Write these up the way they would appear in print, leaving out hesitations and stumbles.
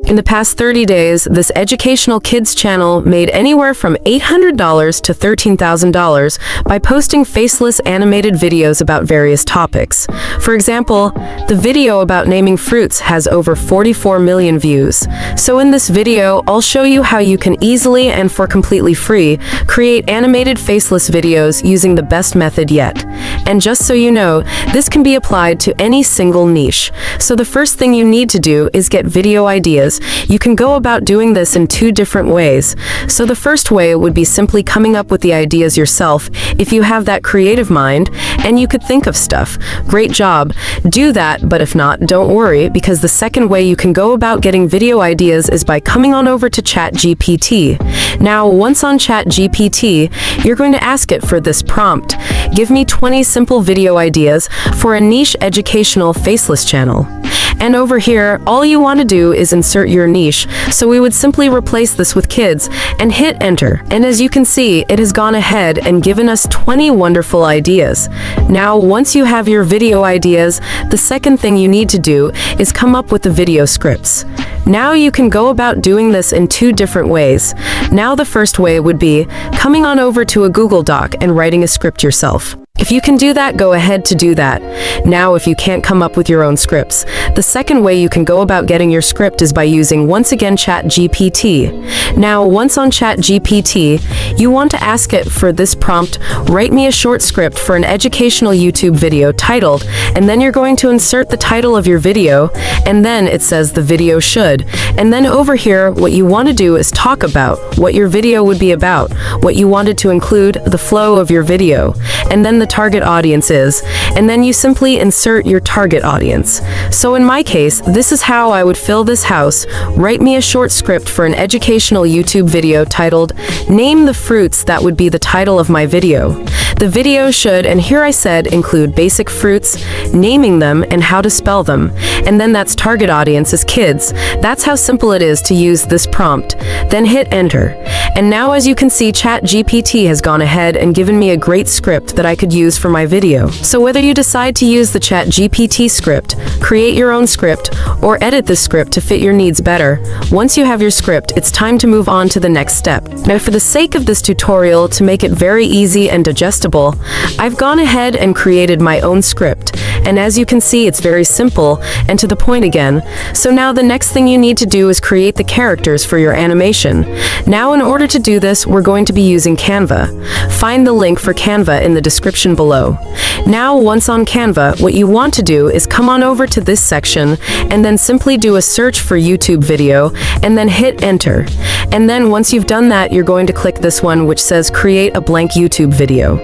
In the past 30 days, this educational kids channel made anywhere from $800 to $13,000 by posting faceless animated videos about various topics. For example, the video about naming fruits has over 44 million views. So in this video, I'll show you how you can easily and for completely free create animated faceless videos using the best method yet. And just so you know, this can be applied to any single niche. So the first thing you need to do is get video ideas. You can go about doing this in two different ways. So the first way would be simply coming up with the ideas yourself if you have that creative mind and you could think of stuff. Great job. Do that, but if not, don't worry, because the second way you can go about getting video ideas is by coming on over to ChatGPT. Now, once on ChatGPT, you're going to ask it for this prompt. Give me 20 simple video ideas for a niche educational faceless channel. And over here, all you want to do is insert your niche, so we would simply replace this with kids and hit enter. And as you can see, it has gone ahead and given us 20 wonderful ideas. Now, once you have your video ideas, the second thing you need to do is come up with the video scripts. Now you can go about doing this in two different ways. Now the first way would be coming on over to a Google Doc and writing a script yourself. If you can do that, go ahead to do that. Now, if you can't come up with your own scripts, the second way you can go about getting your script is by using, once again, ChatGPT. Now, once on ChatGPT, you want to ask it for this prompt: write me a short script for an educational YouTube video titled, and then you're going to insert the title of your video, and then it says the video should. And then over here, what you want to do is talk about what your video would be about, what you wanted to include, the flow of your video, and then the target audience is, and then you simply insert your target audience. So in my case, this is how I would fill this house. Write me a short script for an educational YouTube video titled, name the fruits. That would be the title of my video. The video should, and here I said, include basic fruits, naming them, and how to spell them. And then that's target audience is kids. That's how simple it is to use this prompt. Then hit enter. And now, as you can see, ChatGPT has gone ahead and given me a great script that I could use for my video. So whether you decide to use the ChatGPT script, create your own script, or edit the script to fit your needs better, once you have your script, it's time to move on to the next step. Now, for the sake of this tutorial, to make it very easy and digestible, I've gone ahead and created my own script. And as you can see, it's very simple and to the point again. So now the next thing you need to do is create the characters for your animation. Now, in order to do this, we're going to be using Canva. Find the link for Canva in the description below. Now, once on Canva, what you want to do is come on over to this section and then simply do a search for YouTube video and then hit enter. And then once you've done that, you're going to click this one which says create a blank YouTube video.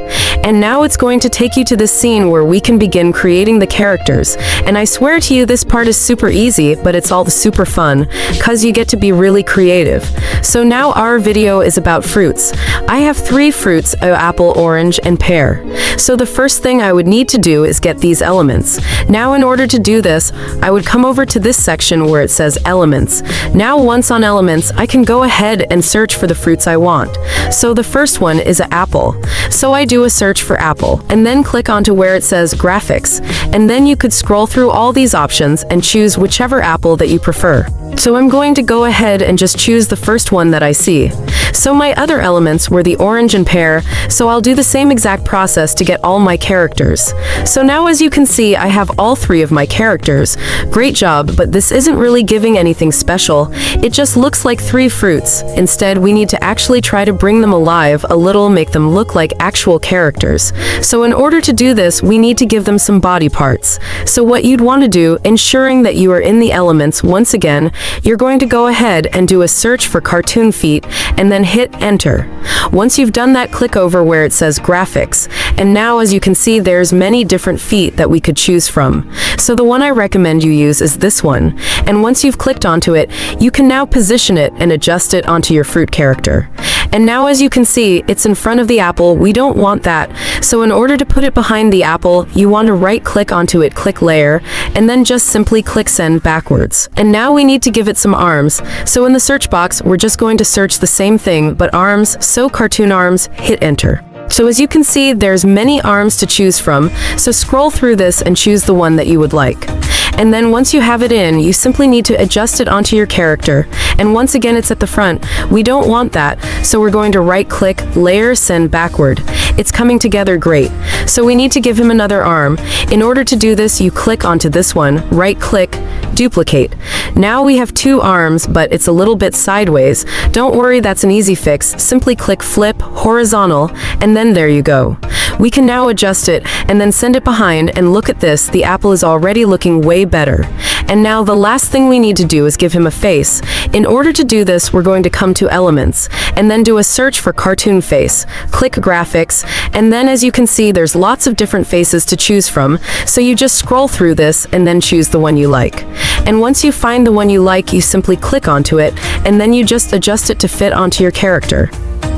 And now it's going to take you to this scene where we can begin creating the characters. And I swear to you, this part is super easy, but it's all super fun because you get to be really creative. So now our video is about fruits. I have 3 fruits: apple, orange, and pear. So the first thing I would need to do is get these elements. Now, in order to do this, I would come over to this section where it says elements. Now, once on elements, I can go ahead and search for the fruits I want. So the first one is an apple. So I do a search for apple and then click onto where it says graphics. And then you could scroll through all these options and choose whichever apple that you prefer. So I'm going to go ahead and just choose the first one that I see. So my other elements were the orange and pear, so I'll do the same exact process to get all my characters. So now, as you can see, I have all 3 of my characters. Great job, but this isn't really giving anything special. It just looks like 3 fruits. Instead, we need to actually try to bring them alive a little, make them look like actual characters. So in order to do this, we need to give them some body parts. So what you'd want to do, ensuring that you are in the elements, once again, you're going to go ahead and do a search for cartoon feet and then hit enter. Once you've done that, click over where it says graphics. And now, as you can see, there's many different feet that we could choose from. So the one I recommend you use is this one. And once you've clicked onto it, you can now position it and adjust it onto your fruit character. And now, as you can see, it's in front of the apple. We don't want that. So in order to put it behind the apple, you want to right click onto it, click layer, and then just simply click send backwards. And now we need to give it some arms. So in the search box, we're just going to search the same thing, but arms, so cartoon arms, hit enter. So as you can see, there's many arms to choose from, so scroll through this and choose the one that you would like. And then once you have it in, you simply need to adjust it onto your character. And once again, it's at the front. We don't want that, so we're going to right-click, layer, send backward. It's coming together great. So we need to give him another arm. In order to do this, you click onto this one, right-click, duplicate. Now we have two arms, but it's a little bit sideways. Don't worry, that's an easy fix. Simply click flip, horizontal, and then there you go. We can now adjust it and then send it behind, and look at this, the apple is already looking way better. And now the last thing we need to do is give him a face. In order to do this, we're going to come to elements and then do a search for cartoon face. Click graphics, and then as you can see, there's lots of different faces to choose from. So you just scroll through this and then choose the one you like. And once you find the one you like, you simply click onto it, and then you just adjust it to fit onto your character.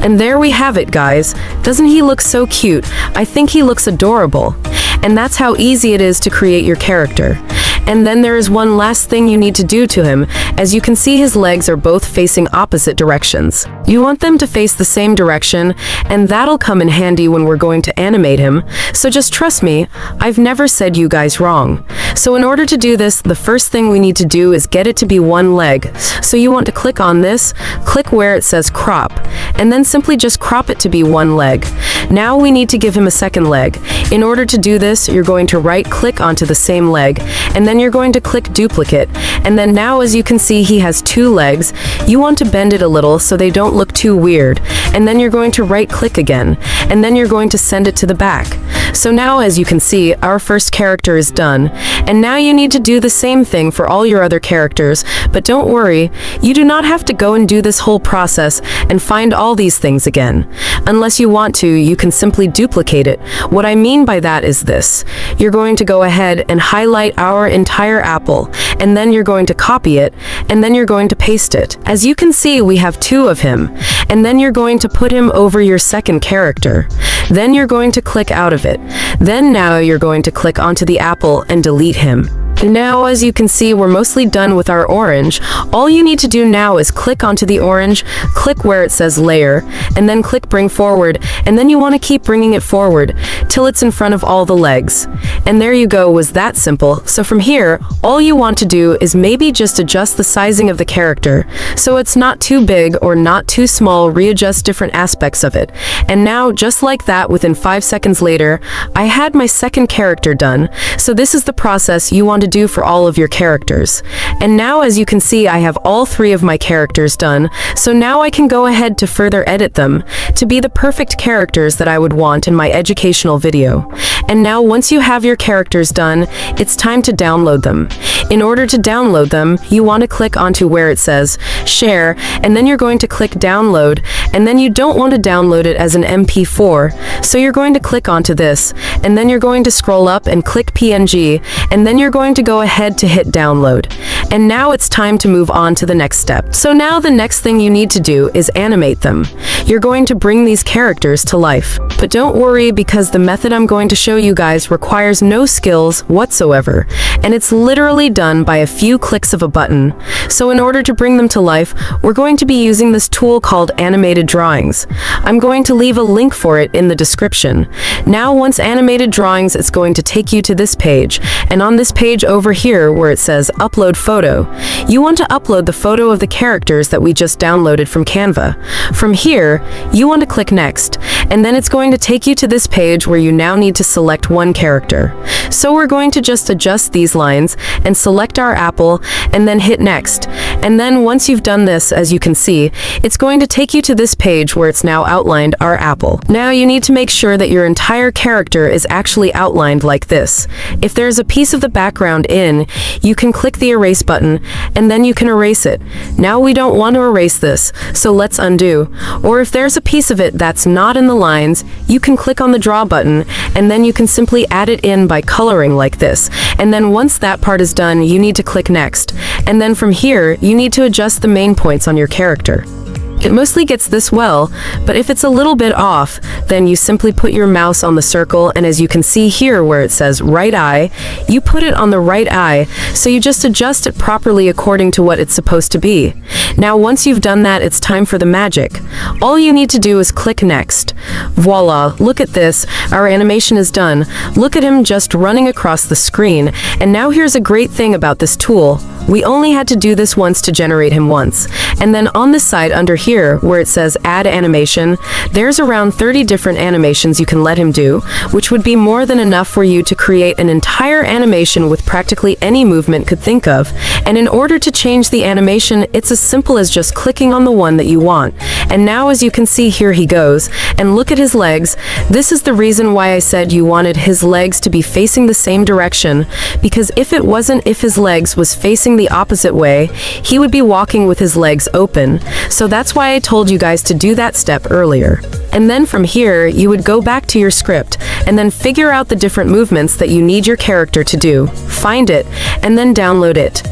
And there we have it, guys. Doesn't he look so cute? I think he looks adorable. And that's how easy it is to create your character. And then there is one last thing you need to do to him. As you can see, his legs are both facing opposite directions. You want them to face the same direction, and that'll come in handy when we're going to animate him. So just trust me, I've never said you guys wrong. So in order to do this, the first thing we need to do is get it to be one leg. So you want to click on this, click where it says crop, and then simply just crop it to be one leg. Now we need to give him a second leg. In order to do this, you're going to right-click onto the same leg, and then you're going to click duplicate. And then now, as you can see, he has two legs. You want to bend it a little so they don't look too weird. And then you're going to right-click again, and then you're going to send it to the back. So now, as you can see, our first character is done. And now you need to do the same thing for all your other characters. But don't worry, you do not have to go and do this whole process and find all these things again. Unless you want to, you can simply duplicate it. What I mean by that is this. You're going to go ahead and highlight our entire apple, and then you're going to copy it, and then you're going to paste it. As you can see, we have two of him, and then you're going to put him over your second character. Then you're going to click out of it. Then now you're going to click onto the apple and delete him. Now, as you can see, we're mostly done with our orange. All you need to do now is click onto the orange, click where it says layer, and then click bring forward, and then you want to keep bringing it forward till it's in front of all the legs. And there you go, was that simple. So from here, all you want to do is maybe just adjust the sizing of the character so it's not too big or not too small, readjust different aspects of it. And now, just like that, within 5 seconds later, I had my second character done. So this is the process you want to do for all of your characters. And now, as you can see, I have all three of my characters done, so now I can go ahead to further edit them to be the perfect characters that I would want in my educational video. And now, once you have your characters done, it's time to download them. In order to download them, you want to click onto where it says share, and then you're going to click download, and then you don't want to download it as an MP4, so you're going to click onto this, and then you're going to scroll up and click PNG, and then you're going to go ahead to hit download. And now it's time to move on to the next step. So now the next thing you need to do is animate them. You're going to bring these characters to life. But don't worry, because the method I'm going to show you guys requires no skills whatsoever, and it's literally done by a few clicks of a button. So in order to bring them to life, we're going to be using this tool called Animated Drawings. I'm going to leave a link for it in the description. Now, once Animated Drawings, it's going to take you to this page, and on this page over here where it says upload photo, you want to upload the photo of the characters that we just downloaded from Canva. From here, you want to click next, and then it's going to take you to this page where you now need to select one character. So we're going to just adjust these lines and select our apple, and then hit next. And then once you've done this, as you can see, it's going to take you to this page where it's now outlined our apple. Now you need to make sure that your entire character is actually outlined like this. If there's a piece of the background in, you can click the erase button, and then you can erase it. Now we don't want to erase this, so let's undo. Or if there's a piece of it that's not in the lines, you can click on the draw button, and then you can simply add it in by coloring like this. And then once that part is done, you need to click next. And then from here, you need to adjust the main points on your character. It mostly gets this well, but if it's a little bit off, then you simply put your mouse on the circle, and as you can see here where it says right eye, you put it on the right eye, so you just adjust it properly according to what it's supposed to be. Now once you've done that, it's time for the magic. All you need to do is click next. Voila, look at this, our animation is done. Look at him just running across the screen, and now here's a great thing about this tool. We only had to do this once to generate him once. And then on this side under here, where it says add animation, there's around 30 different animations you can let him do, which would be more than enough for you to create an entire animation with practically any movement could think of. And in order to change the animation, it's as simple as just clicking on the one that you want. And now as you can see, here he goes. And look at his legs. This is the reason why I said you wanted his legs to be facing the same direction, because if his legs was facing the opposite way, he would be walking with his legs open. So that's why I told you guys to do that step earlier. And then from here, you would go back to your script and then figure out the different movements that you need your character to do. Find it, and then download it.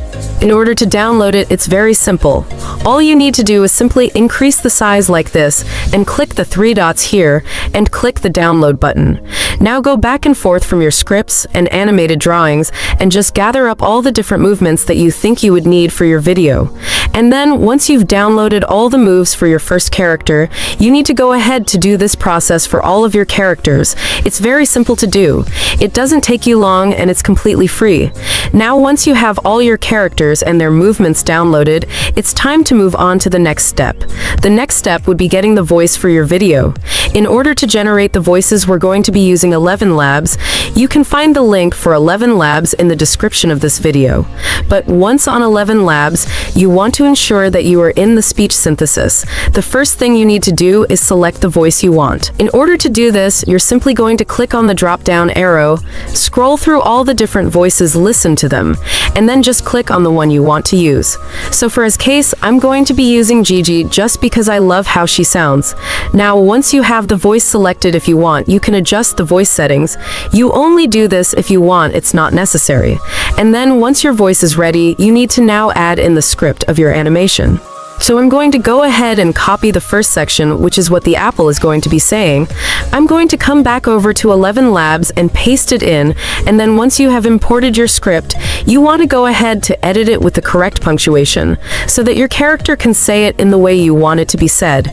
In order to download it, it's very simple. All you need to do is simply increase the size like this and click the 3 dots here and click the download button. Now go back and forth from your scripts and animated drawings and just gather up all the different movements that you think you would need for your video. And then once you've downloaded all the moves for your first character, you need to go ahead to do this process for all of your characters. It's very simple to do. It doesn't take you long and it's completely free. Now once you have all your characters and their movements downloaded, it's time to move on to the next step. The next step would be getting the voice for your video. In order to generate the voices, we're going to be using 11 Labs. You can find the link for 11 Labs in the description of this video. But once on 11 Labs, you want to ensure that you are in the speech synthesis. The first thing you need to do is select the voice you want. In order to do this, you're simply going to click on the drop-down arrow, scroll through all the different voices, listen to them, and then just click on the one you want to use. So for his case, I'm going to be using Gigi just because I love how she sounds. Now once you have the voice selected, if you want, you can adjust the voice settings. You only do this if you want, it's not necessary. And then once your voice is ready, you need to now add in the script of your animation. So I'm going to go ahead and copy the first section, which is what the apple is going to be saying. I'm going to come back over to 11 Labs and paste it in, and then once you have imported your script, you want to go ahead to edit it with the correct punctuation, so that your character can say it in the way you want it to be said.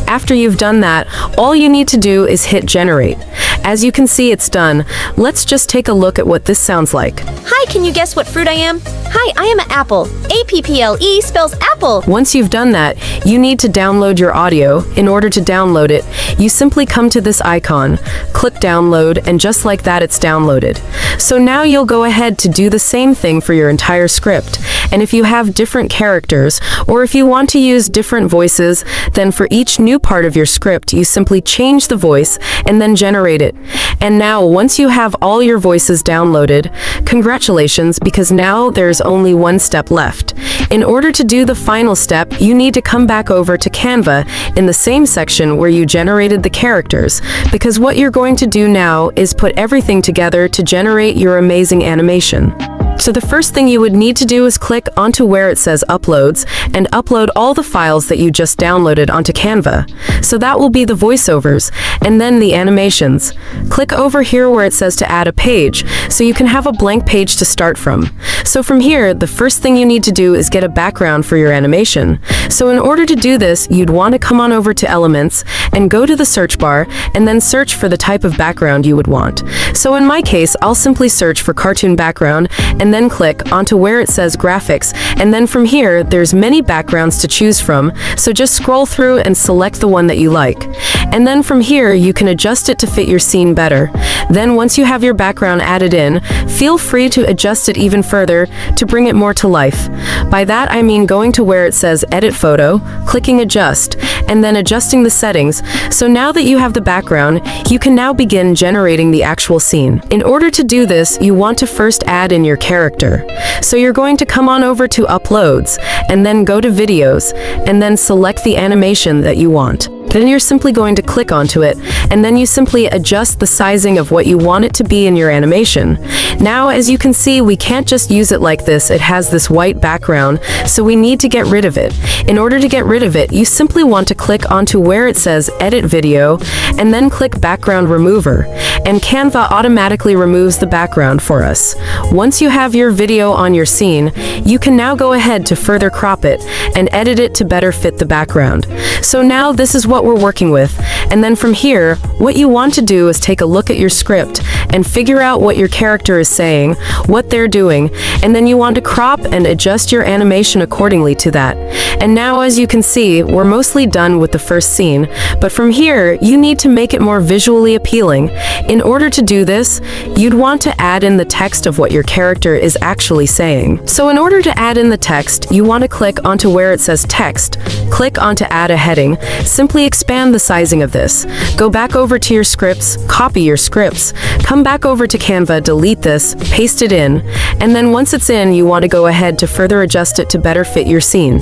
After you've done that, all you need to do is hit generate. As you can see, it's done. Let's just take a look at what this sounds like. Hi, can you guess what fruit I am? Hi, I am an apple. A-P-P-L-E spells apple. Once you've done that, you need to download your audio. In order to download it, you simply come to this icon, click download, and just like that, it's downloaded. So now you'll go ahead to do the same thing for your entire script. And if you have different characters, or if you want to use different voices, then for each new part of your script, you simply change the voice and then generate it. And now, once you have all your voices downloaded, congratulations, because now there's only one step left. In order to do the final step, you need to come back over to Canva in the same section where you generated the characters, because what you're going to do now is put everything together to generate your amazing animation. So the first thing you would need to do is click onto where it says uploads and upload all the files that you just downloaded onto Canva. So that will be the voiceovers and then the animations. Click over here where it says to add a page, so you can have a blank page to start from. So from here, the first thing you need to do is get a background for your animation. So in order to do this, you'd want to come on over to Elements and go to the search bar and then search for the type of background you would want. So in my case, I'll simply search for cartoon background and then click onto where it says graphics, and then from here there's many backgrounds to choose from, so just scroll through and select the one that you like. And then from here you can adjust it to fit your scene better. Then once you have your background added in, feel free to adjust it even further to bring it more to life. By that I mean going to where it says edit photo, clicking adjust, and then adjusting the settings. So now that you have the background, you can now begin generating the actual scene. In order to do this, you want to first add in your character. So you're going to come on over to uploads and then go to videos and then select the animation that you want. Then you're simply going to click onto it, and then you simply adjust the sizing of what you want it to be in your animation. Now, as you can see, we can't just use it like this. It has this white background, so we need to get rid of it. In order to get rid of it, you simply want to click onto where it says Edit Video, and then click Background Remover, and Canva automatically removes the background for us. Once you have your video on your scene, you can now go ahead to further crop it and edit it to better fit the background. So now this is what we're working with, and then from here, what you want to do is take a look at your script and figure out what your character is saying, what they're doing, and then you want to crop and adjust your animation accordingly to that. And now, as you can see, we're mostly done with the first scene, but from here, you need to make it more visually appealing. In order to do this, you'd want to add in the text of what your character is actually saying. So in order to add in the text, you want to click onto where it says Text, click onto Add a Heading, simply expand the sizing of this. Go back over to your scripts, copy your scripts, come back over to Canva, delete this, paste it in, and then once it's in, you want to go ahead to further adjust it to better fit your scene.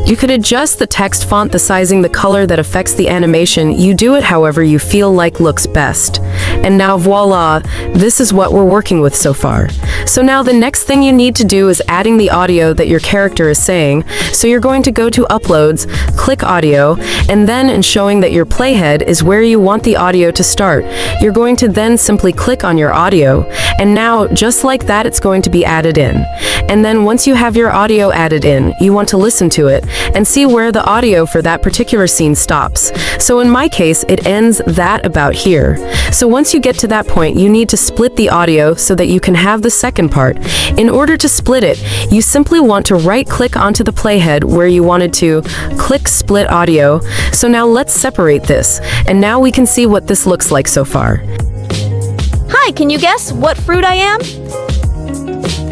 You could adjust the text font, the sizing, the color that affects the animation. You do it however you feel like looks best. And now voila, this is what we're working with so far. So now the next thing you need to do is adding the audio that your character is saying. So you're going to go to Uploads, click Audio, and then in showing that your playhead is where you want the audio to start, you're going to then simply click on your audio. And now, just like that, it's going to be added in. And then once you have your audio added in, you want to listen to it and see where the audio for that particular scene stops. So in my case, it ends that about here. So once you get to that point, you need to split the audio so that you can have the second part. In order to split it, you simply want to right-click onto the playhead where you wanted to click Split Audio. So now let's separate this, and now we can see what this looks like so far. Hi, can you guess what fruit I am?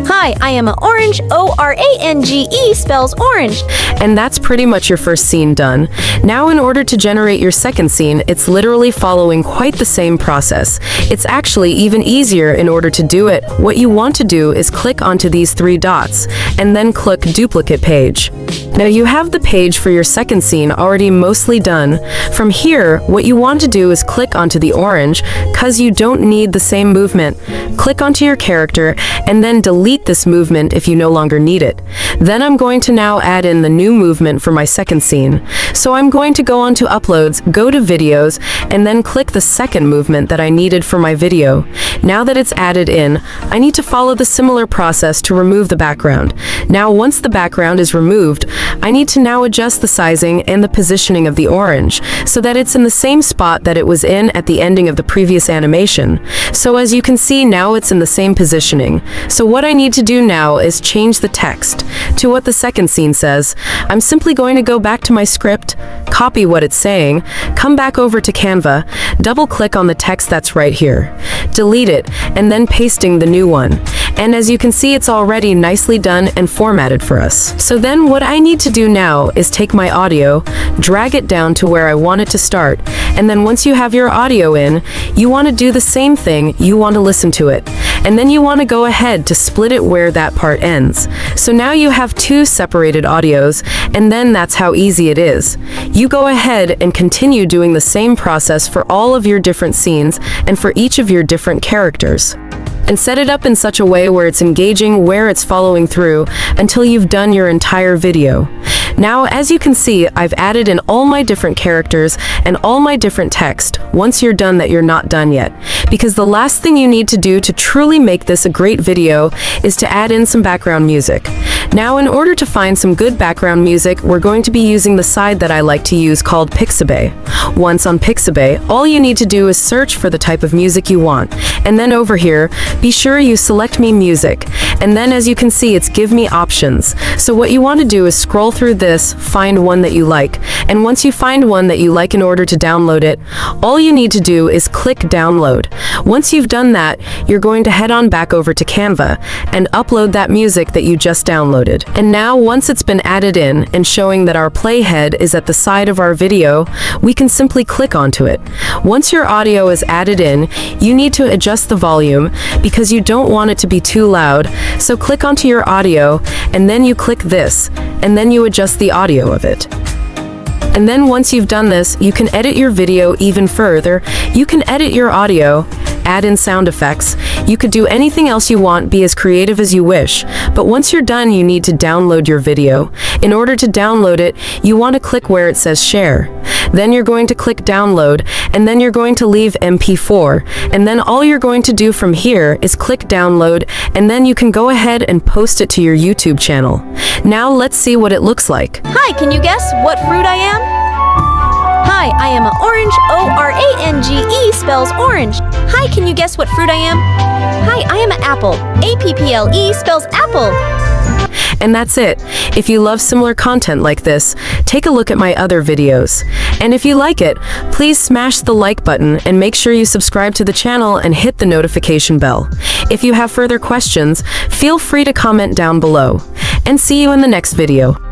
Hi, I am an orange. O-R-A-N-G-E spells orange. And that's pretty much your first scene done. Now in order to generate your second scene, it's literally following quite the same process. It's actually even easier in order to do it. What you want to do is click onto these three dots and then click Duplicate Page. Now you have the page for your second scene already mostly done. From here, what you want to do is click onto the orange, cause you don't need the same movement. Click onto your character and then delete this movement if you no longer need it. Then I'm going to now add in the new movement for my second scene. So I'm going to go onto Uploads, go to Videos, and then click the second movement that I needed for my video. Now that it's added in, I need to follow the similar process to remove the background. Now once the background is removed, I need to now adjust the sizing and the positioning of the orange so that it's in the same spot that it was in at the ending of the previous animation. So as you can see, now it's in the same positioning. So what I need to do now is change the text to what the second scene says. I'm simply going to go back to my script, copy what it's saying, come back over to Canva, double click on the text that's right here, delete it, and then pasting the new one. And as you can see, it's already nicely done and formatted for us. So then what I need to do now is take my audio, drag it down to where I want it to start, and then once you have your audio in, you want to do the same thing, you want to listen to it. And then you want to go ahead to split it where that part ends. So now you have two separated audios, and then that's how easy it is. You go ahead and continue doing the same process for all of your different scenes and for each of your different characters. And set it up in such a way where it's engaging, where it's following through, until you've done your entire video. Now, as you can see, I've added in all my different characters and all my different text. Once you're done that, you're not done yet. Because the last thing you need to do to truly make this a great video is to add in some background music. Now, in order to find some good background music, we're going to be using the site that I like to use called Pixabay. Once on Pixabay, all you need to do is search for the type of music you want. And then over here, be sure you select Me Music. And then as you can see, it's give me options. So what you want to do is scroll through this, find one that you like. And once you find one that you like, in order to download it, all you need to do is click download. Once you've done that, you're going to head on back over to Canva and upload that music that you just downloaded. And now once it's been added in and showing that our playhead is at the side of our video, we can simply click onto it. Once your audio is added in, you need to adjust the volume because you don't want it to be too loud. So click onto your audio and then you click this and then you adjust the audio of it. And then once you've done this, you can edit your video even further. You can edit your audio, add in sound effects. You could do anything else you want, be as creative as you wish. But once you're done, you need to download your video. In order to download it, you want to click where it says share. Then you're going to click download, and then you're going to leave MP4. And then all you're going to do from here is click download, and then you can go ahead and post it to your YouTube channel. Now let's see what it looks like. Hi, can you guess what fruit I am? Hi, I am an orange. O-R-A-N-G-E spells orange. Hi, can you guess what fruit I am? Hi, I am an apple. A-P-P-L-E spells apple. And that's it. If you love similar content like this, take a look at my other videos. And if you like it, please smash the like button and make sure you subscribe to the channel and hit the notification bell. If you have further questions, feel free to comment down below. And see you in the next video.